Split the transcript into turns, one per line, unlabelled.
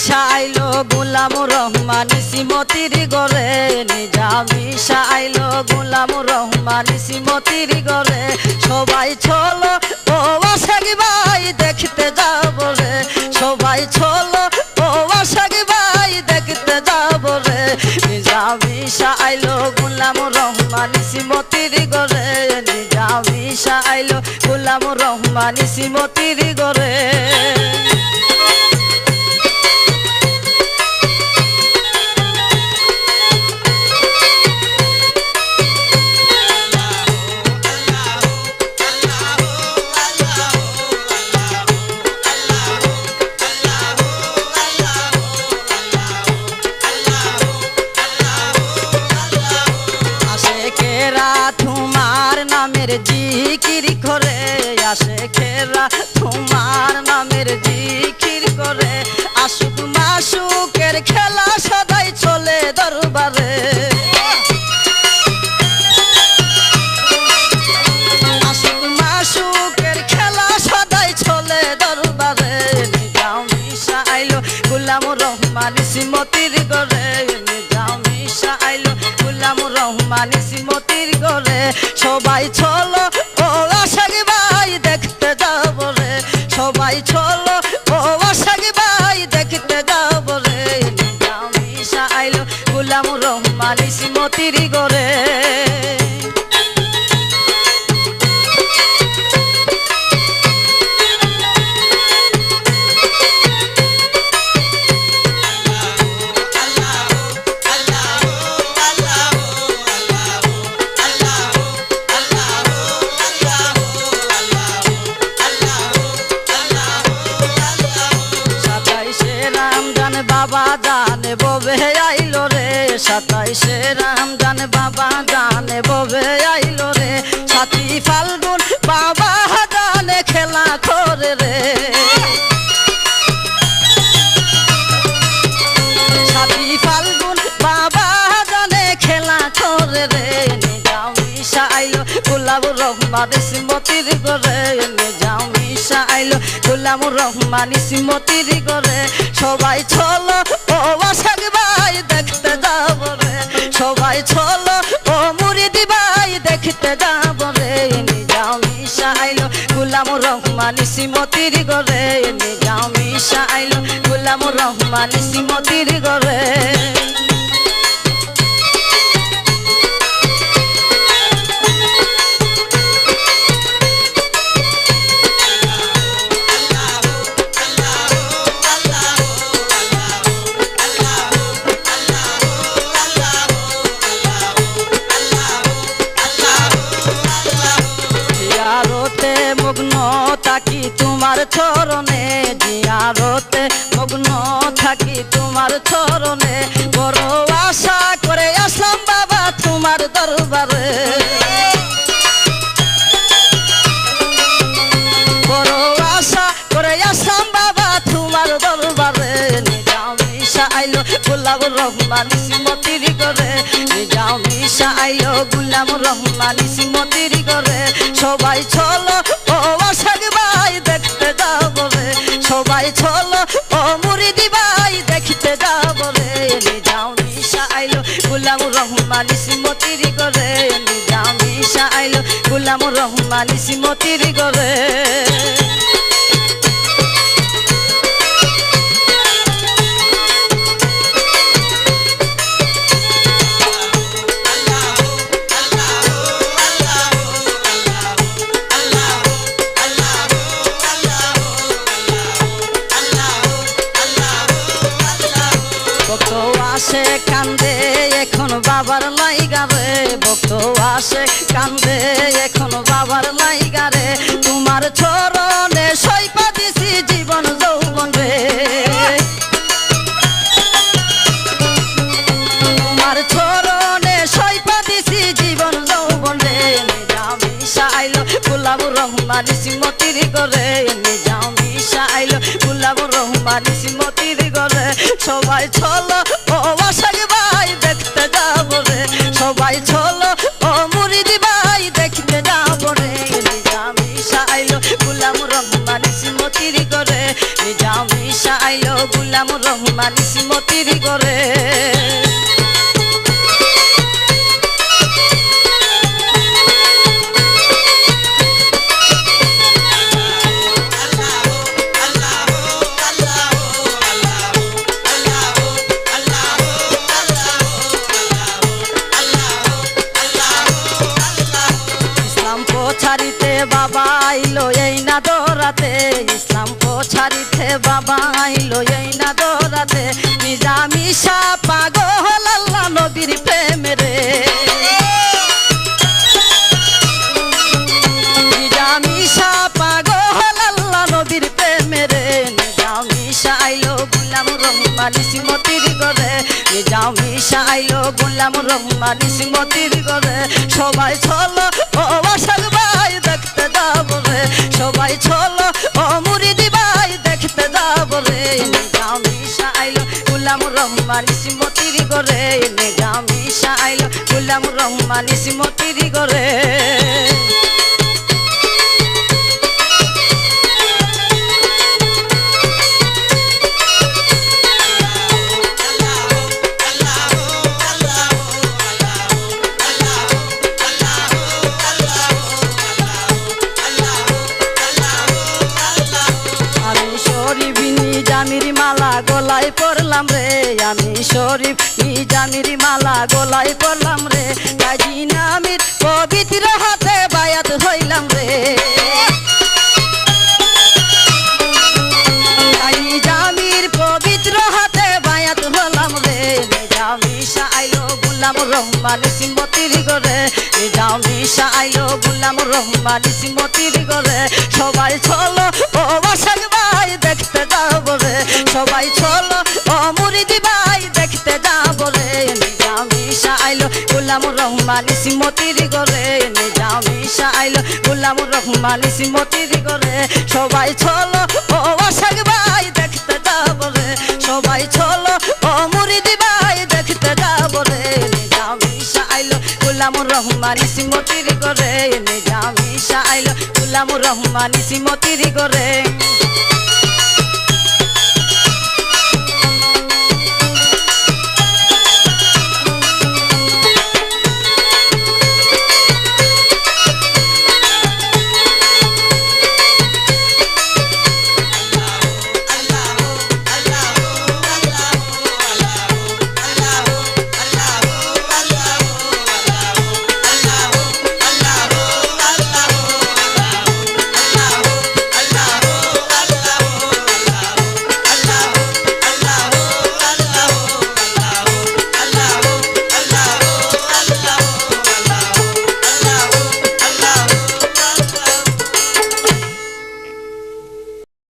আইলো গোলামুর রহমান শ্রীমতির গরে, নিজামিশা আইলো গোলামুর রহমান শ্রীমতির গরে। সবাই চলো ও আশাক ভাই দেখতে যাব রে, সবাই চলো ও আশাক ভাই দেখতে যাব রে। নিজামিশা আইলো গোলামুর রহমান শ্রীমতির গরে, নিজামিশা আইলো গোলামুর রহমান শ্রীমতির গরে। জিকির করে আশেকেরা তোমার নামের জিকির করে, আশুক মাশুকের খেলা সদাই চলে দরবারে। আশুক মাশুকের খেলা সদাই চলে দরবারে। নিজামিশা আইলো গোলামুর রহমান শ্রীমতির গরে, নিজামিশা আইলো গোলামুর রহমান শ্রীমতির গরে। সবাই চলো ও আশাক ভাই দেখতে যাব রে, সবাই চলো ও আশাক ভাই দেখতে যাব রে। নিজামিশা আইলো গোলামুর রহমান শ্রীমতির গরে। বাবা জানে ববে আইলো রে, 27শে রমজান বাবা জানে ববে আইলো রে। 7ই ফাল্গুন বাবা জানে খেলা করে রে, 7ই ফাল্গুন বাবা জানে খেলা করে রে। নিজামিশা আইলো গোলামুর রহমান শ্রীমতির গরে, নিজামিশা আইলো গোলামুর রহমান শ্রীমতির গরে। সবাই চলো ও আশাক ভাই দেখতে যাব রে, সবাই চলো ও মুরিদি ভাই দেখতে যাব রে। নিজামিশা আইলো গোলামুর রহমান শ্রীমতির গরে, নিজামিশা আইলো গোলামুর রহমান শ্রীমতির গরে। মগ্ন থাকি তোমার চরণে, জিয়ারতে মগ্ন থাকি তোমার চরণে। বড় আশা করে আসলাম বাবা তোমার দরবারে, বড় আশা করে আসলাম বাবা তোমার দরবারে। নিজামিশা আইলো গোলামুর রহমান শ্রীমতির গরে, নিজামিশা আইলো গোলামুর রহমান শ্রীমতির গরে। সবাই চলো ও আশাক ভাই দেখতে যাব রে, সবাই চলো ও মুরিদি ভাই দেখতে যাব রে। নিজামিশা আইলো গোলামুর রহমান শ্রীমতির গরে, নিজামিশা আইলো গোলামুর রহমান শ্রীমতির গরে। আসে কান্দে এখন বাবার লাইগা রে, ভক্ত আসে কান্দে এখন বাবার লাইগা রে। তোমার চরণে সইপা দিছি জীবন যৌবন রে, তোমার চরণে সইপা দিছি জীবন যৌবন রে। নিজামিশা আইলো গোলামুর রহমান শ্রীমতির গরে, নিজামিশা আইলো গোলামুর রহমান শ্রীমতির গরে। সবাই চলো ও আশাক ভাই দেখতে যাব রে, সবাই চলো ও মুরিদি ভাই দেখতে যাব রে। নিজামিশা আইলো গোলামুর রহমান শ্রীমতির গরে, নিজামিশা আইলো গুলামুর রহমান ইসমতির ঘরে ছাড়িতে বাবা আইলো এই না দৌড়াতে ইসলাম ছাড়িতে বাবা আইলো এই না দৌড়াতে নিজামি শাহ পাগল আল্লাহ নবীর প্রেমে রে নিজামি শাহ পাগল আল্লাহ নবীর প্রেমে রে নিজামি শাহ আইলো গুলামুর রহমান ইসমতির ঘরে নিজামি শাহ আইলো গুলামুর রহমান ইসমতির ঘরে সবাই চলো ও আশাক ভাই দেখতে যাবো রে সবাই চলো ও মুরিদি ভাই দেখতে যাবো রে নিজামি শাহ আইলো গুলামুর রহমান ইসমতির ঘরে নিজামি শাহ আইলো গুলামুর রহমান ইসমতির ঘরে নিজামির মালা গলায় পড়লাম রে আমি শরীফ নিজামির মালা গলায় পড়লাম রে কাজী নামির পবিত্র হাতে বায়াত হইলাম রে নিজামির পবিত্র হাতে বায়াত হলাম রে নিজামি শাহ আইলো গুলামুর রহমান ইসমতির ঘরে নিজামি শাহ আইলো গুলামুর রহমান ইসমতির ঘরে সবাই চলো ও আশাক ভাই দেখতে যাবো রে সবাই চলো ও মুরিদি ভাই দেখতে যাবো রে নিজামি শাহ আইলো গুলামুর রহমান ইসমতির ঘরে নিজামি শাহ আইলো গুলামুর রহমান ইসমতির ঘরে সবাই চলো ও আশাক ভাই দেখতে যাবো রে সবাই চলো ও মুরিদি ভাই দেখতে যাবো রে নিজামি শাহ আইলো গুলামুর রহমান ইসমতির ঘরে নিজামি শাহ আইলো গুলামুর রহমান ইসমতির ঘরে